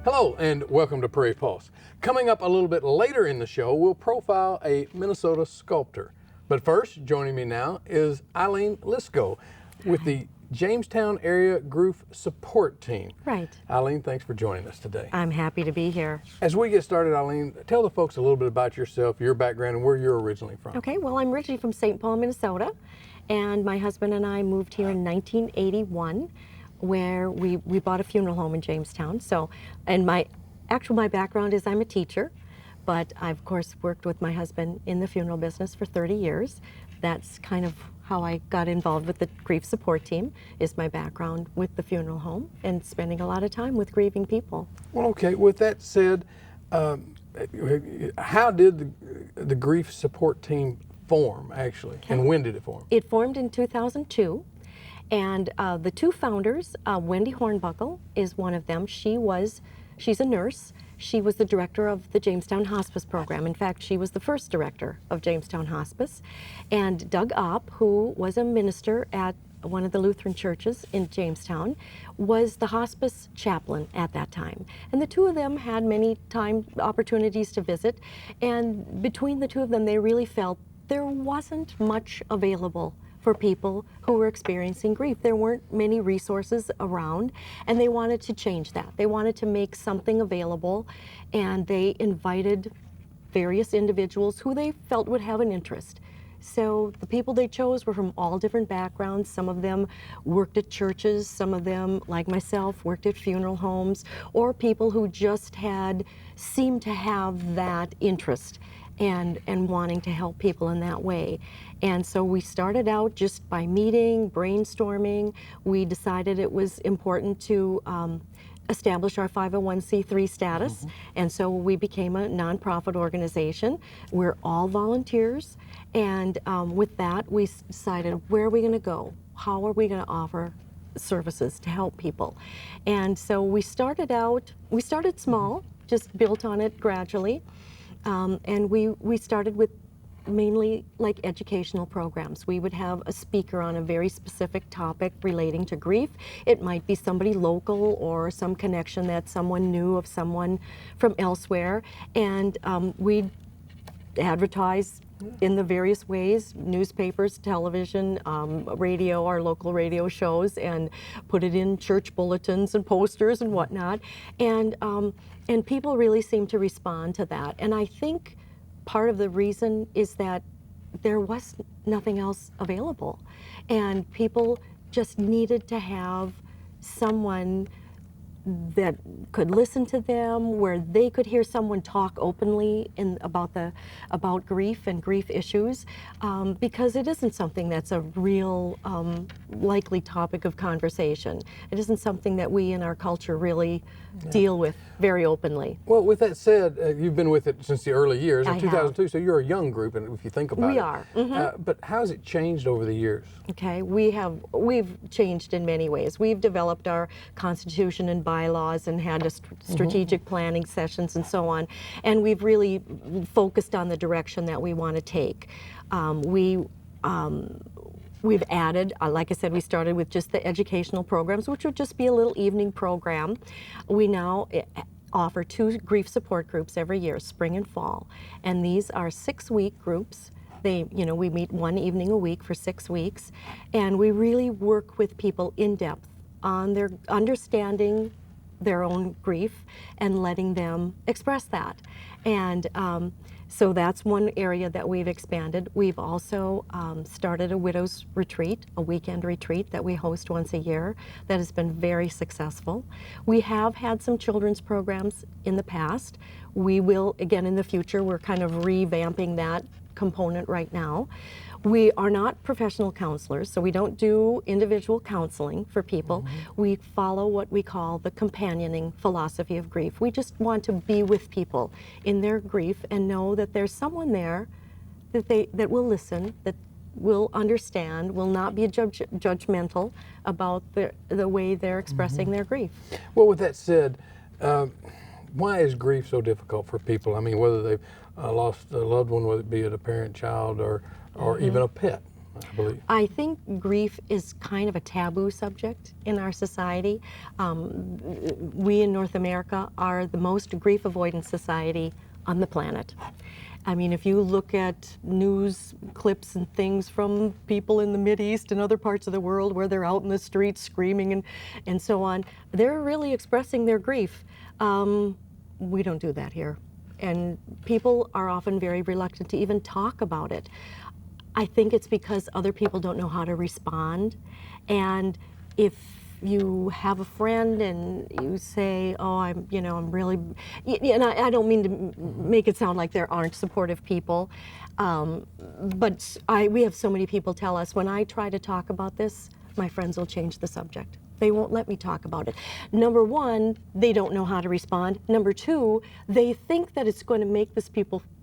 Hello and welcome to Prairie Pulse. Coming up a little bit later in the show, we'll profile a Minnesota sculptor. But first, joining me now is Eileen Lisko with the Jamestown Area Grief Support Team. Right. Eileen, thanks for joining us today. I'm happy to be here. As we get started, Eileen, tell the folks a little bit about yourself, your background, and where you're originally from. Okay, well, I'm originally from St. Paul, Minnesota, and my husband and I moved here in 1981, where we bought a funeral home in Jamestown. So, and my background is I'm a teacher, but I've, of course, worked with my husband in the funeral business for 30 years. That's kind of how I got involved with the grief support team, is my background with the funeral home and spending a lot of time with grieving people. Well, okay, with that said, how did the grief support team form, actually, and when did it form? It formed in 2002, and the two founders, Wendy Hornbuckle is one of them. She's a nurse. She was the director of the Jamestown Hospice Program. In fact, she was the first director of Jamestown Hospice. And Doug Opp, who was a minister at one of the Lutheran churches in Jamestown, was the hospice chaplain at that time. And the two of them had many opportunities to visit. And between the two of them, they really felt there wasn't much available for people who were experiencing grief. There weren't many resources around, and they wanted to change that. They wanted to make something available, and they invited various individuals who they felt would have an interest. So the people they chose were from all different backgrounds. Some of them worked at churches, some of them, like myself, worked at funeral homes, or people who just seemed to have that interest and wanting to help people in that way. And so we started out just by meeting, brainstorming. We decided it was important to establish our 501c3 status, and so we became a nonprofit organization. We're all volunteers, and with that, we decided, where are we going to go? How are we going to offer services to help people? And so we started small, just built on it gradually. And we started with mainly like educational programs. We would have a speaker on a very specific topic relating to grief. It might be somebody local or some connection that someone knew of someone from elsewhere. And we'd advertise in the various ways, newspapers, television, radio, our local radio shows, and put it in church bulletins and posters and whatnot. And people really seem to respond to that. And I think part of the reason is that there was nothing else available. And people just needed to have someone that could listen to them, where they could hear someone talk openly about grief and grief issues, because it isn't something that's a real likely topic of conversation. It isn't something that we in our culture really deal with very openly. Well, with that said, you've been with it since the early years, in I 2002, so you're a young group, and if you think about it. We are. But how has it changed over the years? Okay, we've changed in many ways. We've developed our constitution and bylaws and had strategic planning sessions and so on, and we've really focused on the direction that we want to take. We've added, like I said, we started with just the educational programs, which would just be a little evening program. We now offer 2 grief support groups every year, spring and fall, and these are 6-week groups. We meet one evening a week for 6 weeks, and we really work with people in depth on their understanding their own grief and letting them express that. And so that's one area that we've expanded. We've also started a widow's retreat, a weekend retreat that we host once a year that has been very successful. We have had some children's programs in the past. We will, again, in the future. We're kind of revamping that component right now. We are not professional counselors, so we don't do individual counseling for people. We follow what we call the companioning philosophy of grief. We just want to be with people in their grief and know that there's someone there that will listen, that will understand, will not be judgmental about the way they're expressing their grief. Well, with that said, why is grief so difficult for people? I mean, whether they've lost a loved one, whether it be a parent, child, or even a pet. I believe. I think grief is kind of a taboo subject in our society. We in North America are the most grief avoidant society on the planet. I mean, if you look at news clips and things from people in the Mideast and other parts of the world where they're out in the streets screaming and so on, they're really expressing their grief. We don't do that here. And people are often very reluctant to even talk about it. I think it's because other people don't know how to respond. And if you have a friend and you say, oh, I'm really, and I don't mean to make it sound like there aren't supportive people, but we have so many people tell us, when I try to talk about this, my friends will change the subject. They won't let me talk about it. Number one, they don't know how to respond. Number two, they think that it's going to make this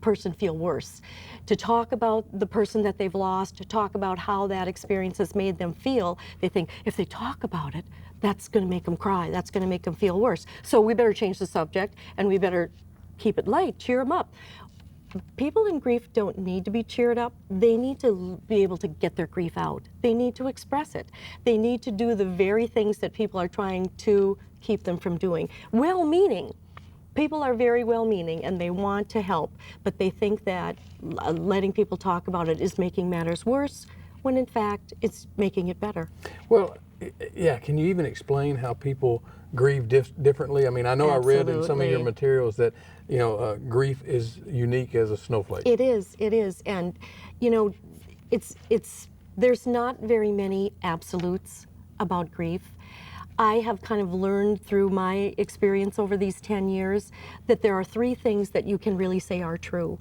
person feel worse. To talk about the person that they've lost, to talk about how that experience has made them feel, they think if they talk about it, that's going to make them cry. That's going to make them feel worse. So we better change the subject and we better keep it light, cheer them up. People in grief don't need to be cheered up. They need to be able to get their grief out. They need to express it. They need to do the very things that people are trying to keep them from doing. Well-meaning. People are very well-meaning and they want to help, but they think that letting people talk about it is making matters worse, when in fact it's making it better. Well, yeah, can you even explain how people grieve differently? I mean, I know I read in some of your materials that, grief is unique as a snowflake. It is, and there's not very many absolutes about grief. I have kind of learned through my experience over these 10 years that there are three things that you can really say are true.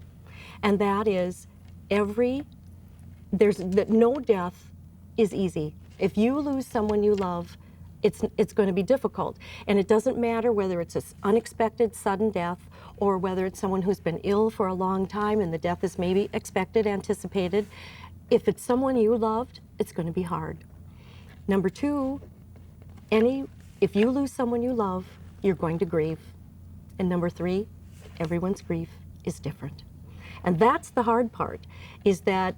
And that is that no death is easy. If you lose someone you love, it's going to be difficult. And it doesn't matter whether it's an unexpected sudden death or whether it's someone who's been ill for a long time and the death is maybe expected, anticipated. If it's someone you loved, it's going to be hard. Number two, if you lose someone you love, you're going to grieve. And number three, everyone's grief is different. And that's the hard part, is that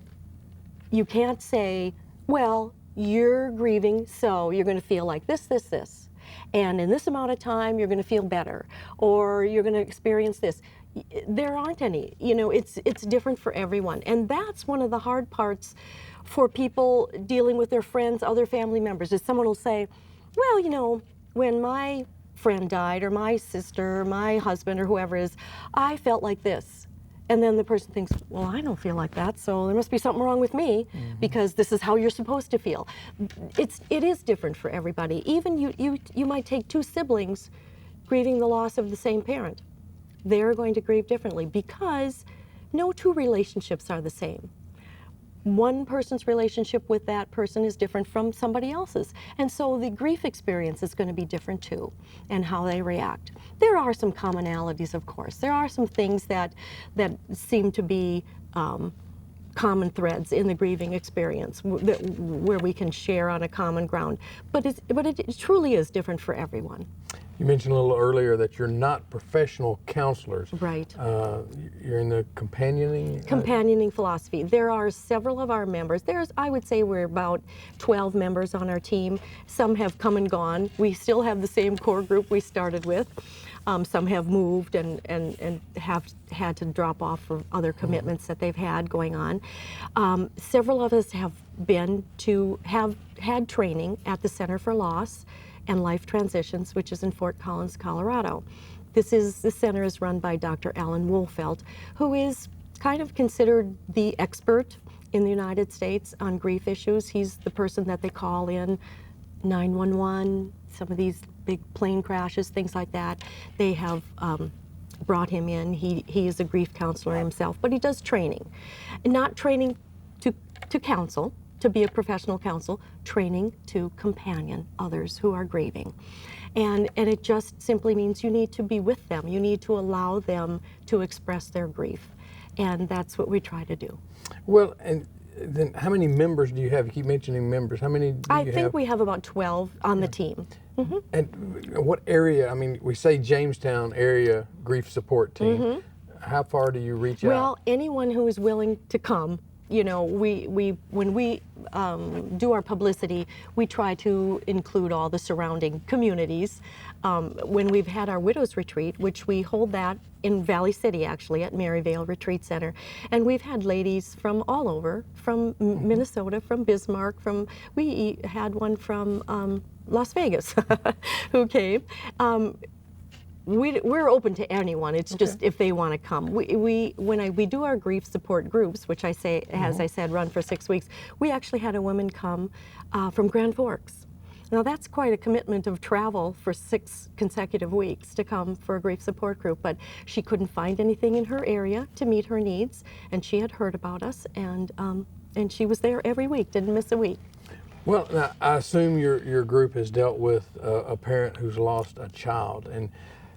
you can't say, well, you're grieving, so you're going to feel like this. And in this amount of time, you're going to feel better, or you're going to experience this. There aren't any. It's different for everyone. And that's one of the hard parts for people dealing with their friends, other family members, is someone will say, well, when my friend died, or my sister, or my husband, or whoever it is, I felt like this. And then the person thinks, well, I don't feel like that, so there must be something wrong with me, because this is how you're supposed to feel. It is different for everybody. Even you might take two siblings grieving the loss of the same parent. They're going to grieve differently because no two relationships are the same. One person's relationship with that person is different from somebody else's. And so the grief experience is going to be different too, and how they react. There are some commonalities, of course. There are some things that seem to be common threads in the grieving experience where we can share on a common ground. But it truly is different for everyone. You mentioned a little earlier that you're not professional counselors. Right. You're in the companioning? Companioning philosophy. There are several of our members. I would say we're about 12 members on our team. Some have come and gone. We still have the same core group we started with. Some have moved and have had to drop off for other commitments that they've had going on. Several of us have had training at the Center for Loss and Life Transitions, which is in Fort Collins, Colorado. The center is run by Dr. Alan Wohlfeld, who is kind of considered the expert in the United States on grief issues. He's the person that they call in 911, some of these big plane crashes, things like that. They have brought him in. He is a grief counselor himself, but he does training. Not training to counsel, to be a professional counsel, training to companion others who are grieving. And it just simply means you need to be with them. You need to allow them to express their grief. And that's what we try to do. Well, and then how many members do you have? You keep mentioning members. How many do you have? I think we have about 12 on the team. Mm-hmm. And what area? I mean, we say Jamestown area grief support team. Mm-hmm. How far do you reach out? Well, anyone who is willing to come you know, when we do our publicity, we try to include all the surrounding communities. When we've had our Widows Retreat, which we hold that in Valley City, actually, at Maryvale Retreat Center, and we've had ladies from all over, from Minnesota, from Bismarck, we had one from Las Vegas who came. We're open to anyone. It's just if they want to come. When we do our grief support groups, which I say, as I said, run for 6 weeks, we actually had a woman come from Grand Forks. Now that's quite a commitment of travel for 6 consecutive weeks to come for a grief support group, but she couldn't find anything in her area to meet her needs, and she had heard about us, and she was there every week, didn't miss a week. Well, now, I assume your group has dealt with a parent who's lost a child, and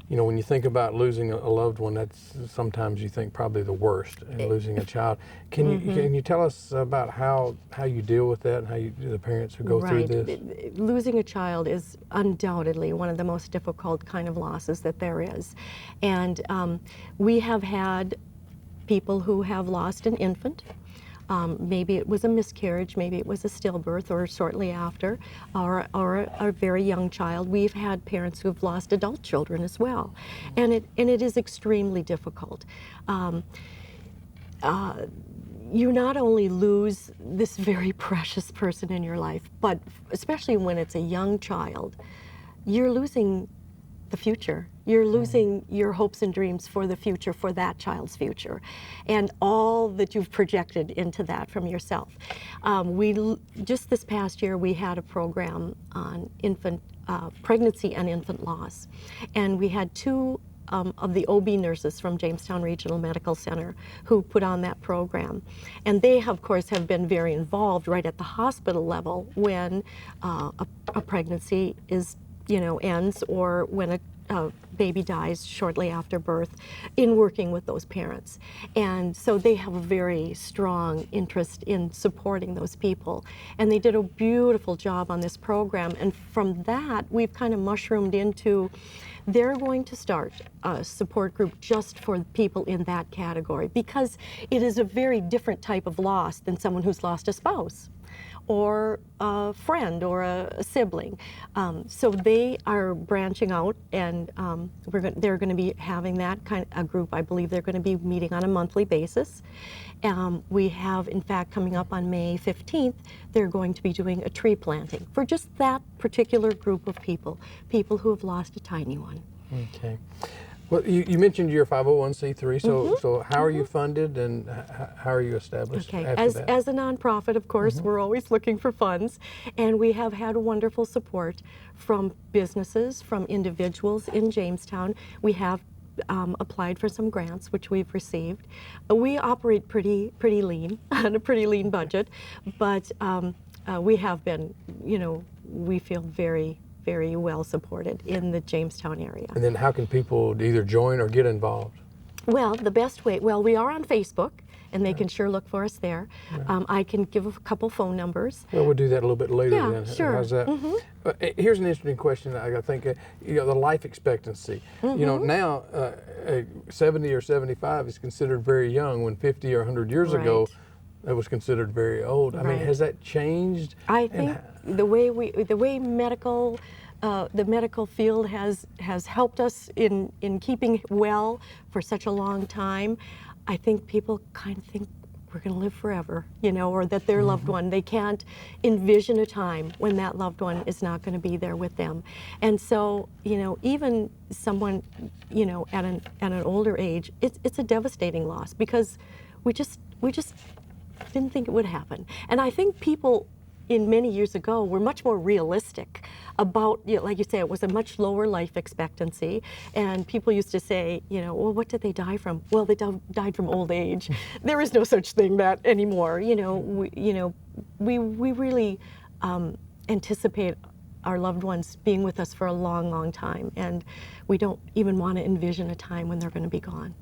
you know, when you think about losing a loved one, that's sometimes you think probably the worst in losing a child. Can you tell us about how you deal with that and how the parents who go through this? Losing a child is undoubtedly one of the most difficult kind of losses that there is, and we have had people who have lost an infant. Maybe it was a miscarriage, maybe it was a stillbirth or shortly after, or a very young child. We've had parents who have lost adult children as well, and it is extremely difficult. You not only lose this very precious person in your life, but especially when it's a young child, you're losing the future. You're losing your hopes and dreams for the future, for that child's future, and all that you've projected into that from yourself. Just this past year, we had a program on infant pregnancy and infant loss, and we had 2 of the OB nurses from Jamestown Regional Medical Center who put on that program. And they, of course, have been very involved right at the hospital level when a pregnancy ends, or when a baby dies shortly after birth, in working with those parents. And so they have a very strong interest in supporting those people. And they did a beautiful job on this program. And from that, we've kind of mushroomed into, they're going to start a support group just for people in that category, because it is a very different type of loss than someone who's lost a spouse or a friend or a sibling. So they are branching out, and they're going to be having that kind of a group. I believe they're going to be meeting on a monthly basis. We have, in fact, coming up on May 15th, they're going to be doing a tree planting for just that particular group of people who have lost a tiny one. Okay. Well, you mentioned your 501c3, so how are you funded, and how are you established after that? As a nonprofit, of course, we're always looking for funds, and we have had wonderful support from businesses, from individuals in Jamestown. We have applied for some grants, which we've received. We operate pretty lean, on a pretty lean budget, but we have been, we feel very well supported in the Jamestown area. And then how can people either join or get involved? Well, the best way, we are on Facebook, and they can sure look for us there. I can give a couple phone numbers. Well, we'll do that a little bit later then. Sure. How's that? Here's an interesting question. I think, the life expectancy. Now 70 or 75 is considered very young, when 50 or 100 years ago, that was considered very old. I mean, has that changed? I think the way the medical field has helped us in keeping well for such a long time. I think people kind of think we're going to live forever, or that their loved one, they can't envision a time when that loved one is not going to be there with them. And so, even someone, at an older age, it's a devastating loss, because we just didn't think it would happen. And I think people in many years ago were much more realistic about, like you say, it was a much lower life expectancy, and people used to say, well, what did they die from? Well, they died from old age. There is no such thing that anymore. We really anticipate our loved ones being with us for a long time, and we don't even want to envision a time when they're going to be gone.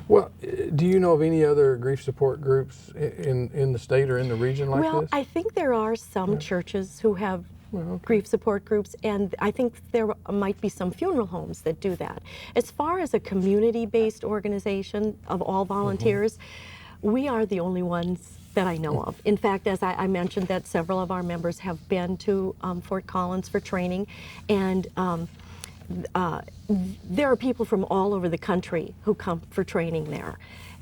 Well, do you know of any other grief support groups in the state or in the region like this? Well, I think there are some churches who have grief support groups, and I think there might be some funeral homes that do that. As far as a community-based organization of all volunteers, We are the only ones that I know of. In fact, as I mentioned, that several of our members have been to Fort Collins for training, and there are people from all over the country who come for training there.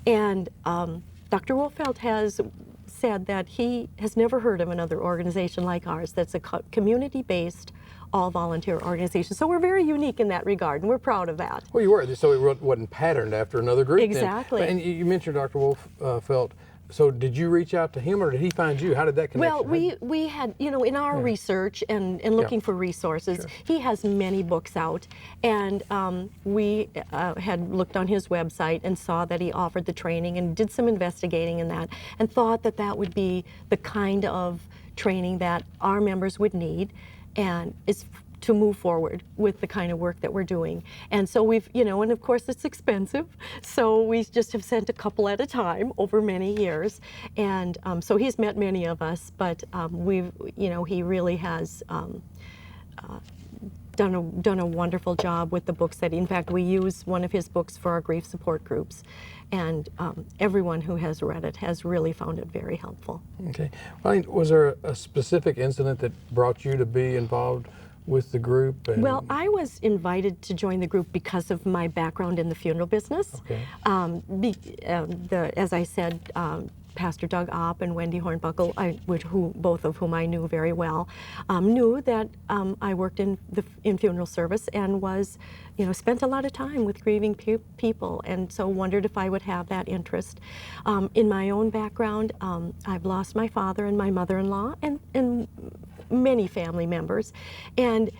And Dr. Wolfeld has said that he has never heard of another organization like ours that's a community-based, all-volunteer organization. So we're very unique in that regard, and we're proud of that. Well, you were, so it wasn't patterned after another group. Exactly. Then. And you mentioned Dr. Wolfeld. So did you reach out to him, or did he find you? How did that connection Well, we had, in our research and looking for resources, he has many books out, and we had looked on his website and saw that he offered the training and did some investigating in that, and thought that that would be the kind of training that our members would need, and it's to move forward with the kind of work that we're doing. And so we've, and of course it's expensive, so we just have sent a couple at a time over many years. And so he's met many of us, but he really has done a wonderful job with the books that, in fact, we use one of his books for our grief support groups. And everyone who has read it has really found it very helpful. Okay. Well, was there a specific incident that brought you to be involved with the group? Well, I was invited to join the group because of my background in the funeral business. Okay. As I said, Pastor Doug Opp and Wendy Hornbuckle, both of whom I knew very well, knew that I worked in funeral service and was, spent a lot of time with grieving people, and so wondered if I would have that interest. In my own background, I've lost my father and my mother-in-law and many family members, and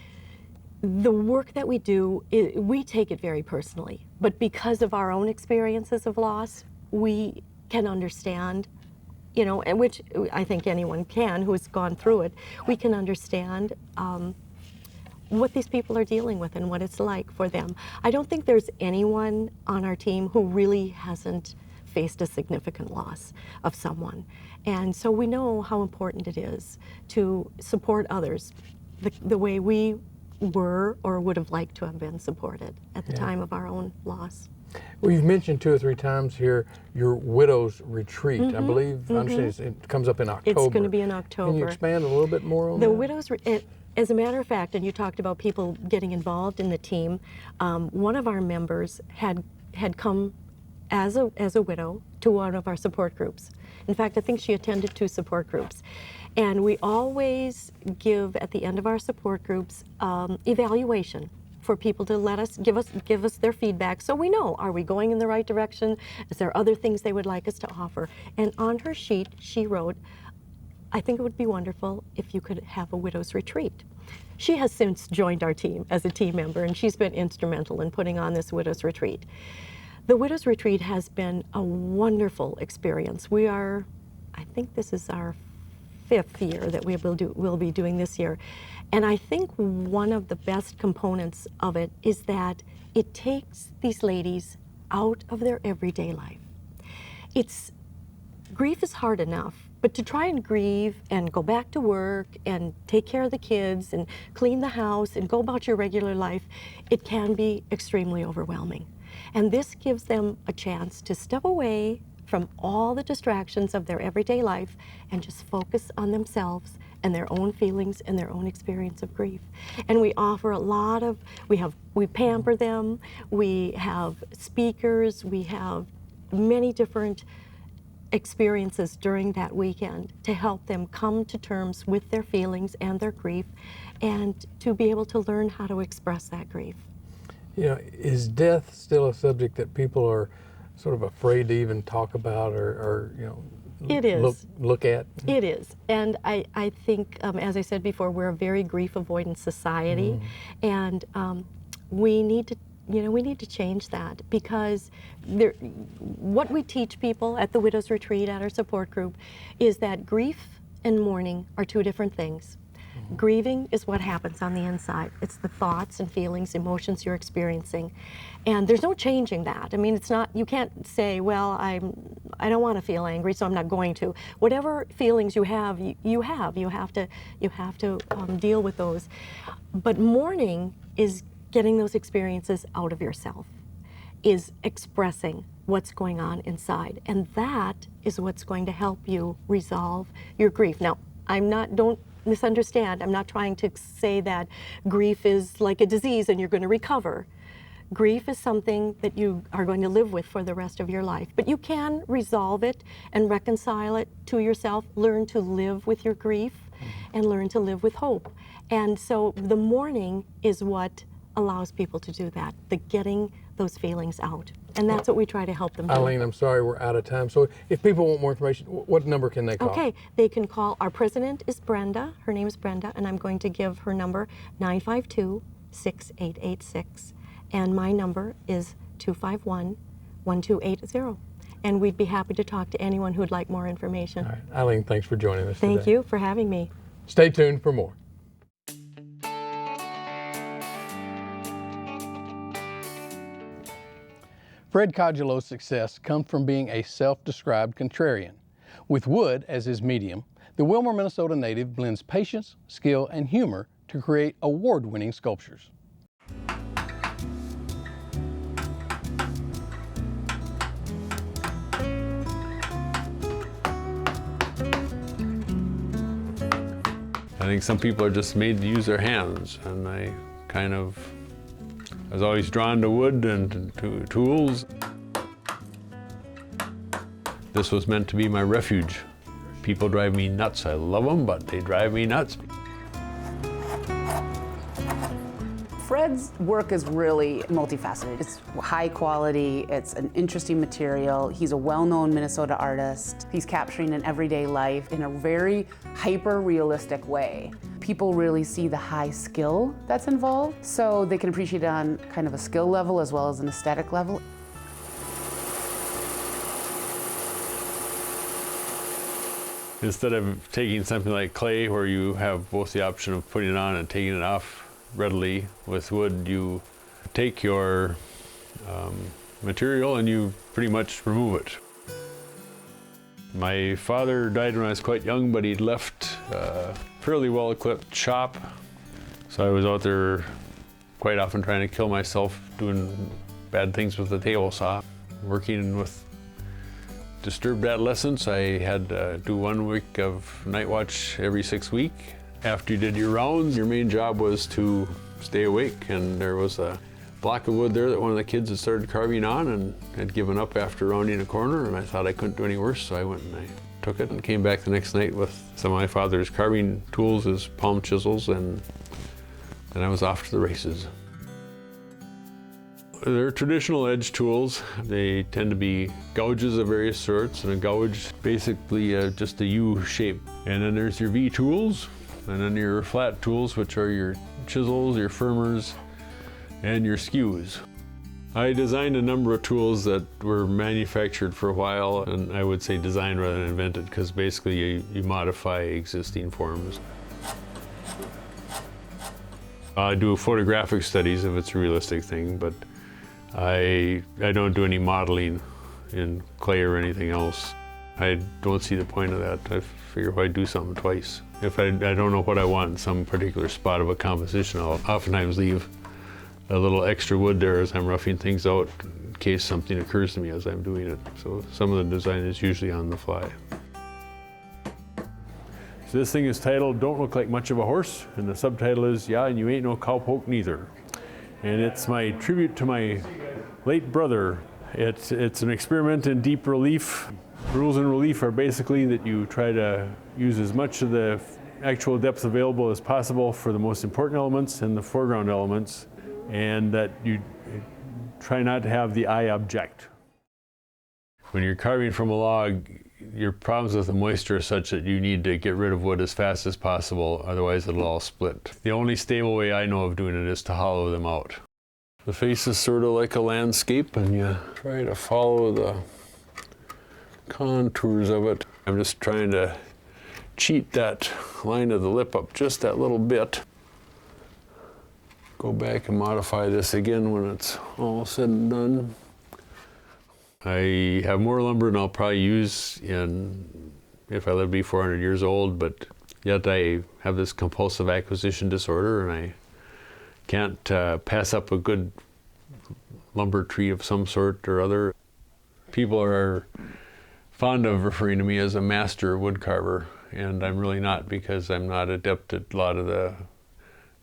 the work that we do, we take it very personally, but because of our own experiences of loss, we can understand, and which I think anyone can who has gone through it, we can understand what these people are dealing with and what it's like for them. I don't think there's anyone on our team who really hasn't faced a significant loss of someone. And so we know how important it is to support others the way we were or would have liked to have been supported at the time of our own loss. Well, you've mentioned 2 or 3 times here your Widow's Retreat. I believe, I understand it comes up in October. It's going to be in October. Can you expand a little bit more on that? The Widow's as a matter of fact, and you talked about people getting involved in the team, one of our members had come as a widow to one of our support groups. In fact, I think she attended 2 support groups. And we always give, at the end of our support groups, evaluation for people to give us their feedback, so we know, are we going in the right direction? Is there other things they would like us to offer? And on her sheet, she wrote, I think it would be wonderful if you could have a widow's retreat. She has since joined our team as a team member, and she's been instrumental in putting on this widow's retreat. The widow's retreat has been a wonderful experience. I think this is our 5th year that we'll be doing this year. And I think one of the best components of it is that it takes these ladies out of their everyday life. Grief is hard enough, but to try and grieve and go back to work and take care of the kids and clean the house and go about your regular life, it can be extremely overwhelming. And this gives them a chance to step away from all the distractions of their everyday life and just focus on themselves and their own feelings and their own experience of grief. And we offer we pamper them, we have speakers, we have many different experiences during that weekend to help them come to terms with their feelings and their grief, and to be able to learn how to express that grief. Is death still a subject that people are sort of afraid to even talk about or It is. Look at? It is. And I think, as I said before, we're a very grief avoidant society, and we need to change that, because what we teach people at the Widow's Retreat, at our support group, is that grief and mourning are 2 different things. Grieving is what happens on the inside. It's the thoughts and feelings, emotions you're experiencing. And there's no changing that. I mean, it's not, you can't say, well, I don't want to feel angry, so I'm not going to. Whatever feelings you have, you have to deal with those. But mourning is getting those experiences out of yourself, is expressing what's going on inside. And that is what's going to help you resolve your grief. Now, don't misunderstand, I'm not trying to say that grief is like a disease and you're going to recover. Grief is something that you are going to live with for the rest of your life. But you can resolve it and reconcile it to yourself, learn to live with your grief, and learn to live with hope. And so the mourning is what allows people to do that, the getting those feelings out. And that's what we try to help them do. Eileen, I'm sorry we're out of time. So if people want more information, what number can they call? Okay, they can call. Our president is Brenda. Her name is Brenda, and I'm going to give her number 952-6886. And my number is 251-1280. And we'd be happy to talk to anyone who'd like more information. All right. Eileen, thanks for joining us Thank today. you for having me. Stay tuned for more. Fred Cogelo's success comes from being a self-described contrarian. With wood as his medium, the Wilmer, Minnesota native blends patience, skill, and humor to create award-winning sculptures. I think some people are just made to use their hands, and I was always drawn to wood and to tools. This was meant to be my refuge. People drive me nuts. I love them, but they drive me nuts. Fred's work is really multifaceted. It's high quality, it's an interesting material. He's a well-known Minnesota artist. He's capturing an everyday life in a very hyper-realistic way. People really see the high skill that's involved, so they can appreciate it on kind of a skill level as well as an aesthetic level. Instead of taking something like clay where you have both the option of putting it on and taking it off readily, with wood you take your material and you pretty much remove it. My father died when I was quite young, but he'd left a fairly well-equipped shop. So I was out there quite often trying to kill myself doing bad things with the table saw. Working with disturbed adolescents, I had to do 1 week of night watch every 6 weeks. After you did your rounds, your main job was to stay awake, and there was a block of wood there that one of the kids had started carving on and had given up after rounding a corner, and I thought I couldn't do any worse, so I went and I took it and came back the next night with some of my father's carving tools, his palm chisels, and then I was off to the races. They're traditional edge tools. They tend to be gouges of various sorts, and a gouge basically just a U shape. And then there's your V tools, and then your flat tools, which are your chisels, your firmers, and your skews. I designed a number of tools that were manufactured for a while, and I would say designed rather than invented, because basically you modify existing forms. I do photographic studies if it's a realistic thing, but I don't do any modeling in clay or anything else. I don't see the point of that. I figure if I do something twice. If I don't know what I want in some particular spot of a composition, I'll oftentimes leave a little extra wood there as I'm roughing things out in case something occurs to me as I'm doing it. So some of the design is usually on the fly. So this thing is titled "Don't Look Like Much of a Horse," and the subtitle is "Yeah, and you ain't no cowpoke neither." And it's my tribute to my late brother. It's an experiment in deep relief. Rules in relief are basically that you try to use as much of the actual depth available as possible for the most important elements and the foreground elements, and that you try not to have the eye object. When you're carving from a log, your problems with the moisture are such that you need to get rid of wood as fast as possible, otherwise it'll all split. The only stable way I know of doing it is to hollow them out. The face is sort of like a landscape, and you try to follow the contours of it. I'm just trying to cheat that line of the lip up just that little bit. Go back and modify this again when it's all said and done. I have more lumber than I'll probably use if I live to be 400 years old, but yet I have this compulsive acquisition disorder, and I can't pass up a good lumber tree of some sort or other. People are fond of referring to me as a master wood carver, and I'm really not, because I'm not adept at a lot of the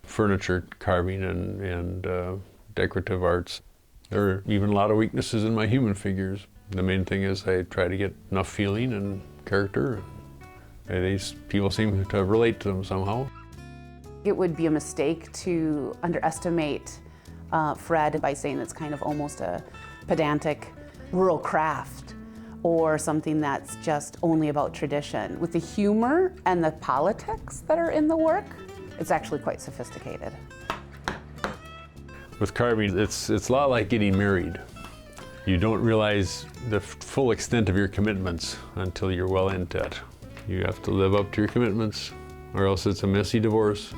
furniture carving and decorative arts. There are even a lot of weaknesses in my human figures. The main thing is I try to get enough feeling and character, and these people seem to relate to them somehow. It would be a mistake to underestimate Fred by saying it's kind of almost a pedantic rural craft or something that's just only about tradition. With the humor and the politics that are in the work, it's actually quite sophisticated. With carving, it's a lot like getting married. You don't realize the full extent of your commitments until you're well into it. You have to live up to your commitments, or else it's a messy divorce.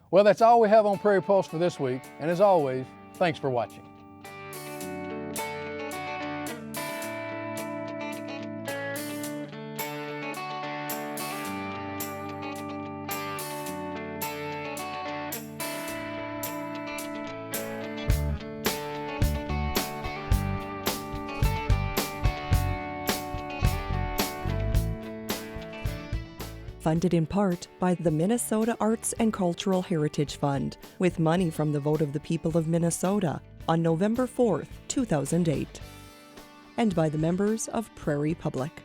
Well, that's all we have on Prairie Pulse for this week, and as always, thanks for watching. Funded in part by the Minnesota Arts and Cultural Heritage Fund, with money from the vote of the people of Minnesota on November 4th, 2008, and by the members of Prairie Public.